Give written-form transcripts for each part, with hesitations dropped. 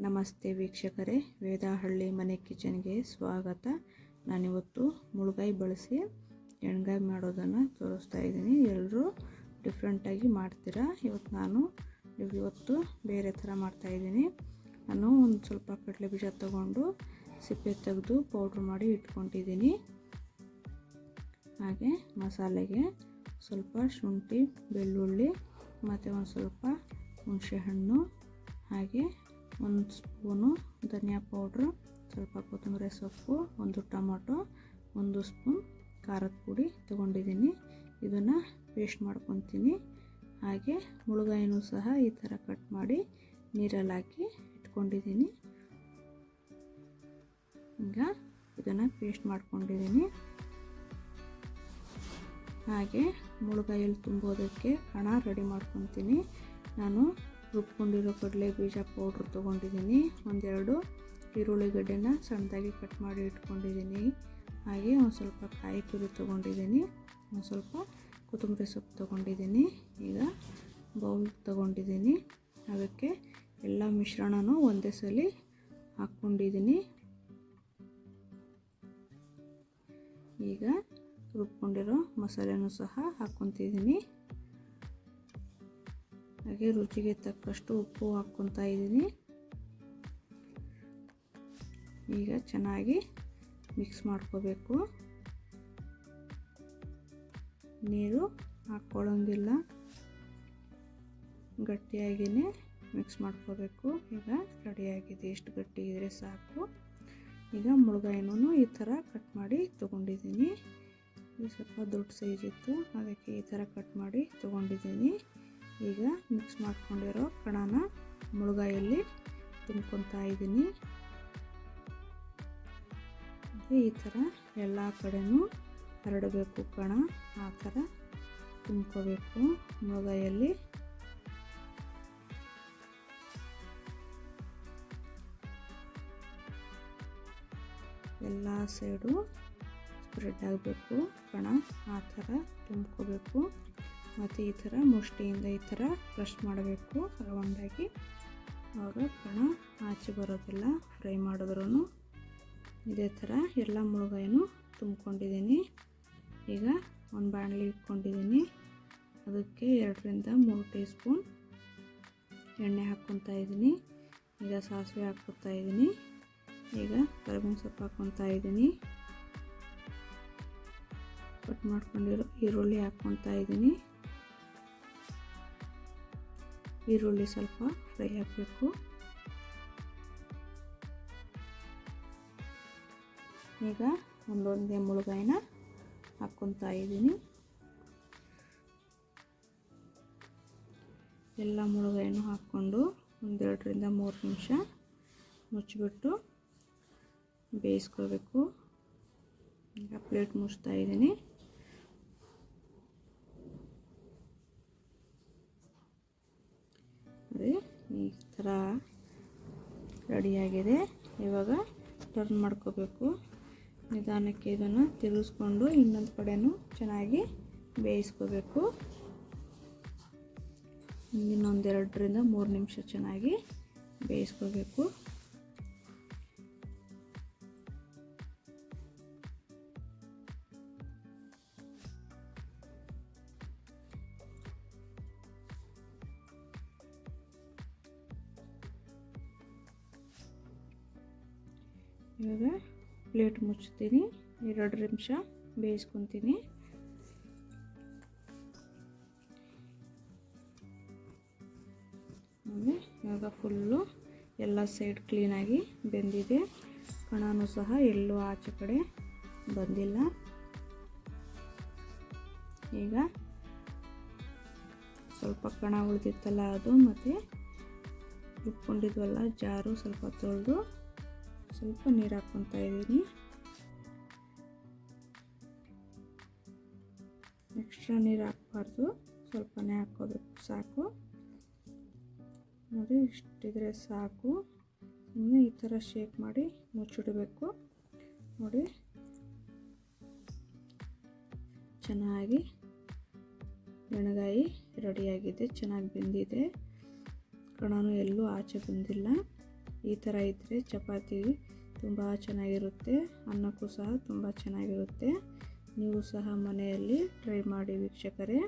ನಮಸ್ತೆ ವೀಕ್ಷಕರೇ, ವೇದಹಳ್ಳಿ ಮನೆ ಕಿಚನ್ಗೆ ಸ್ವಾಗತ. ನಾನಿವತ್ತು ಮುಳುಗಾಯಿ ಬಳಸಿ ಎಣ್ಗಾಯಿ ಮಾಡೋದನ್ನು ತೋರಿಸ್ತಾ ಇದ್ದೀನಿ. ಎಲ್ಲರೂ ಡಿಫ್ರೆಂಟಾಗಿ ಮಾಡ್ತೀರಾ. ಇವತ್ತು ಬೇರೆ ಥರ ಮಾಡ್ತಾಯಿದ್ದೀನಿ. ನಾನು ಒಂದು ಸ್ವಲ್ಪ ಕಡಲೆ ಬೀಜ ತಗೊಂಡು ಸಿಪ್ಪೆ ತೆಗೆದು ಪೌಡ್ರ್ ಮಾಡಿ ಇಟ್ಕೊಂಡಿದ್ದೀನಿ. ಹಾಗೆ ಮಸಾಲೆಗೆ ಸ್ವಲ್ಪ ಶುಂಠಿ, ಬೆಳ್ಳುಳ್ಳಿ ಮತ್ತು ಒಂದು ಸ್ವಲ್ಪ ಹುಣಸೆಹಣ್ಣು, ಹಾಗೆ ಒಂದು ಸ್ಪೂನು ಧನಿಯಾ ಪೌಡ್ರು, ಸ್ವಲ್ಪ ಕೊತ್ತಂಬರಿ ಸೊಪ್ಪು, ಒಂದು ಟೊಮೊಟೊ, ಒಂದು ಸ್ಪೂನ್ ಖಾರದ ಪುಡಿ ತೊಗೊಂಡಿದ್ದೀನಿ. ಇದನ್ನು ಪೇಸ್ಟ್ ಮಾಡ್ಕೊತೀನಿ. ಹಾಗೆ ಮುಳುಗಾಯಿನೂ ಸಹ ಈ ಥರ ಕಟ್ ಮಾಡಿ ನೀರಲ್ಲಿ ಹಾಕಿ ಇಟ್ಕೊಂಡಿದ್ದೀನಿ. ಈಗ ಇದನ್ನು ಪೇಸ್ಟ್ ಮಾಡ್ಕೊಂಡಿದ್ದೀನಿ. ಹಾಗೆ ಮುಳುಗಾಯಲ್ಲಿ ತುಂಬೋದಕ್ಕೆ ಕಣ ರೆಡಿ ಮಾಡ್ಕೊತೀನಿ. ನಾನು ರುಬ್ಕೊಂಡಿರೋ ಕಡಲೆ ಬೀಜ ಪೌಡ್ರ್ ತೊಗೊಂಡಿದ್ದೀನಿ. ಒಂದೆರಡು ಈರುಳ್ಳಿ ಗಡ್ಡೆನ ಸಣ್ಣದಾಗಿ ಕಟ್ ಮಾಡಿ ಇಟ್ಕೊಂಡಿದ್ದೀನಿ. ಹಾಗೆ ಒಂದು ಸ್ವಲ್ಪ ಕಾಯಿ ತುರಿ ತೊಗೊಂಡಿದ್ದೀನಿ. ಒಂದು ಸ್ವಲ್ಪ ಕೊತ್ತಂಬರಿ ಸೊಪ್ಪು ತೊಗೊಂಡಿದ್ದೀನಿ. ಈಗ ಬೌಲ್ ತೊಗೊಂಡಿದ್ದೀನಿ. ಅದಕ್ಕೆ ಎಲ್ಲ ಮಿಶ್ರಣನೂ ಒಂದೇ ಸಲ ಹಾಕ್ಕೊಂಡಿದ್ದೀನಿ. ಈಗ ರುಬ್ಕೊಂಡಿರೋ ಮಸಾಲೆನೂ ಸಹ ಹಾಕ್ಕೊತಿದ್ದೀನಿ. ಹಾಗೆ ರುಚಿಗೆ ತಕ್ಕಷ್ಟು ಉಪ್ಪು ಹಾಕ್ಕೊತಾ ಇದ್ದೀನಿ. ಈಗ ಚೆನ್ನಾಗಿ ಮಿಕ್ಸ್ ಮಾಡ್ಕೋಬೇಕು. ನೀರು ಹಾಕ್ಕೊಳ್ಳೋಂಗಿಲ್ಲ, ಗಟ್ಟಿಯಾಗಿಯೇ ಮಿಕ್ಸ್ ಮಾಡ್ಕೋಬೇಕು. ಈಗ ರೆಡಿಯಾಗಿದೆ. ಎಷ್ಟು ಗಟ್ಟಿ ಇದ್ದರೆ ಸಾಕು. ಈಗ ಮುಳುಗಾಯಿನೂ ಈ ಥರ ಕಟ್ ಮಾಡಿ ತೊಗೊಂಡಿದ್ದೀನಿ. ಇದು ಸ್ವಲ್ಪ ದೊಡ್ಡ ಸೈಜ್ ಇತ್ತು, ಅದಕ್ಕೆ ಈ ಥರ ಕಟ್ ಮಾಡಿ ತೊಗೊಂಡಿದ್ದೀನಿ. ಈಗ ಮಿಕ್ಸ್ ಮಾಡ್ಕೊಂಡಿರೋ ಕಣನ ಮುಳುಗಾಯಲ್ಲಿ ತುಂಬ್ಕೊತಾ ಇದ್ದೀನಿ. ಈ ಥರ ಎಲ್ಲ ಕಡೆನೂ ಹರಡಬೇಕು ಕಣ, ಆ ಥರ ತುಂಬ್ಕೋಬೇಕು ಮುಳುಗಾಯಲ್ಲಿ. ಎಲ್ಲ ಸೈಡು ಸ್ಪ್ರೆಡ್ ಆಗಬೇಕು ಕಣ, ಆ ಥರ ತುಂಬ್ಕೋಬೇಕು. ಮತ್ತು ಈ ಥರ ಮುಷ್ಟಿಯಿಂದ ಈ ಥರ ಬ್ರಷ್ ಮಾಡಬೇಕು ರೌಂಡಾಗಿ. ಆವಾಗ ಕಣ ಆಚೆ ಬರೋದಿಲ್ಲ. ಫ್ರೈ ಮಾಡಿದ್ರೂ ಇದೇ ಥರ ಎಲ್ಲ ಮುಳುಗಾಯಿನೂ ತುಂಬ್ಕೊಂಡಿದ್ದೀನಿ. ಈಗ ಒಂದು ಬಾಣಲಿ ಇಟ್ಕೊಂಡಿದ್ದೀನಿ. ಅದಕ್ಕೆ 2ರಿಂದ 3 ಟೀ ಸ್ಪೂನ್ ಎಣ್ಣೆ ಹಾಕ್ಕೊತಾ ಇದ್ದೀನಿ. ಈಗ ಸಾಸಿವೆ ಹಾಕ್ಕೊತಾ ಇದ್ದೀನಿ. ಈಗ ಕರಿಬೇವಿನ ಸೊಪ್ಪು ಹಾಕ್ಕೊತಾ ಇದ್ದೀನಿ. ಕಟ್ ಮಾಡ್ಕೊಂಡಿರೋ ಈರುಳ್ಳಿ ಹಾಕ್ಕೊತಾ ಇದ್ದೀನಿ. ಈರುಳ್ಳಿ ಸ್ವಲ್ಪ ಫ್ರೈ ಆಗಬೇಕು. ಈಗ ಒಂದೊಂದೇ ಮುಳುಗಾಯಿನ ಹಾಕ್ಕೊತಾ ಇದ್ದೀನಿ. ಎಲ್ಲ ಮುಳುಗಾಯಿನೂ ಹಾಕ್ಕೊಂಡು 1-2ರಿಂದ 3 ನಿಮಿಷ ಮುಚ್ಚಿಬಿಟ್ಟು ಬೇಯಿಸ್ಕೋಬೇಕು. ಈಗ ಪ್ಲೇಟ್ ಮುಚ್ತಾ ಇದ್ದೀನಿ. ಈ ಥರ ರೆಡಿಯಾಗಿದೆ. ಇವಾಗ ಟರ್ನ್ ಮಾಡ್ಕೋಬೇಕು. ನಿಧಾನಕ್ಕೆ ಇದನ್ನು ತಿರುಗಿಸ್ಕೊಂಡು ಇನ್ನೊಂದು ಕಡೆನೂ ಚೆನ್ನಾಗಿ ಬೇಯಿಸ್ಕೋಬೇಕು. ಇನ್ನೊಂದು 2ರಿಂದ 3 ನಿಮಿಷ ಚೆನ್ನಾಗಿ ಬೇಯಿಸ್ಕೋಬೇಕು. ಇವಾಗ ಪ್ಲೇಟ್ ಮುಚ್ತೀನಿ. 2 ನಿಮಿಷ ಬೇಯಿಸ್ಕೊತೀನಿ. ಇವಾಗ ಫುಲ್ಲು ಎಲ್ಲ ಸೈಡ್ ಕ್ಲೀನಾಗಿ ಬೆಂದಿದೆ. ಕಣನೂ ಸಹ ಎಲ್ಲೂ ಆಚೆ ಕಡೆ ಬಂದಿಲ್ಲ. ಈಗ ಸ್ವಲ್ಪ ಕಣ ಉಳಿದಿತ್ತಲ್ಲ ಅದು, ಮತ್ತು ರುಬ್ಕೊಂಡಿದ್ವಲ್ಲ ಜಾರು, ಸ್ವಲ್ಪ ತೊಳೆದು ಸ್ವಲ್ಪ ನೀರು ಹಾಕ್ಕೊತಾ ಇದ್ದೀನಿ. ಎಕ್ಸ್ಟ್ರಾ ನೀರು ಹಾಕಬಾರ್ದು, ಸ್ವಲ್ಪನೇ ಹಾಕ್ಕೋಬೇಕು ಸಾಕು. ನೋಡಿ, ಇಷ್ಟಿದ್ರೆ ಸಾಕು. ಇನ್ನು ಈ ಥರ ಶೇಕ್ ಮಾಡಿ ಮುಚ್ಚಿಡಬೇಕು. ನೋಡಿ, ಚೆನ್ನಾಗಿ ಎಣ್ಗಾಯಿ ರೆಡಿಯಾಗಿದೆ. ಚೆನ್ನಾಗಿ ಬೆಂದಿದೆ. ಕಣನೂ ಎಲ್ಲೂ ಆಚೆ ಬಂದಿಲ್ಲ. ಈ ಥರ ಇದ್ದರೆ ಚಪಾತಿ ತುಂಬ ಚೆನ್ನಾಗಿರುತ್ತೆ, ಅನ್ನಕ್ಕೂ ಸಹ ತುಂಬ ಚೆನ್ನಾಗಿರುತ್ತೆ. ನೀವು ಸಹ ಮನೆಯಲ್ಲಿ ಟ್ರೈ ಮಾಡಿ ವೀಕ್ಷಕರೇ.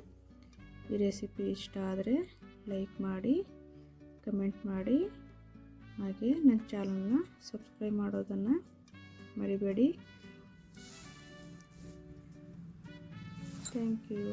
ಈ ರೆಸಿಪಿ ಇಷ್ಟ ಆದರೆ ಲೈಕ್ ಮಾಡಿ, ಕಮೆಂಟ್ ಮಾಡಿ, ಹಾಗೆ ನನ್ನ ಚಾನಲ್ನ ಸಬ್ಸ್ಕ್ರೈಬ್ ಮಾಡೋದನ್ನು ಮರಿಬೇಡಿ. Thank you.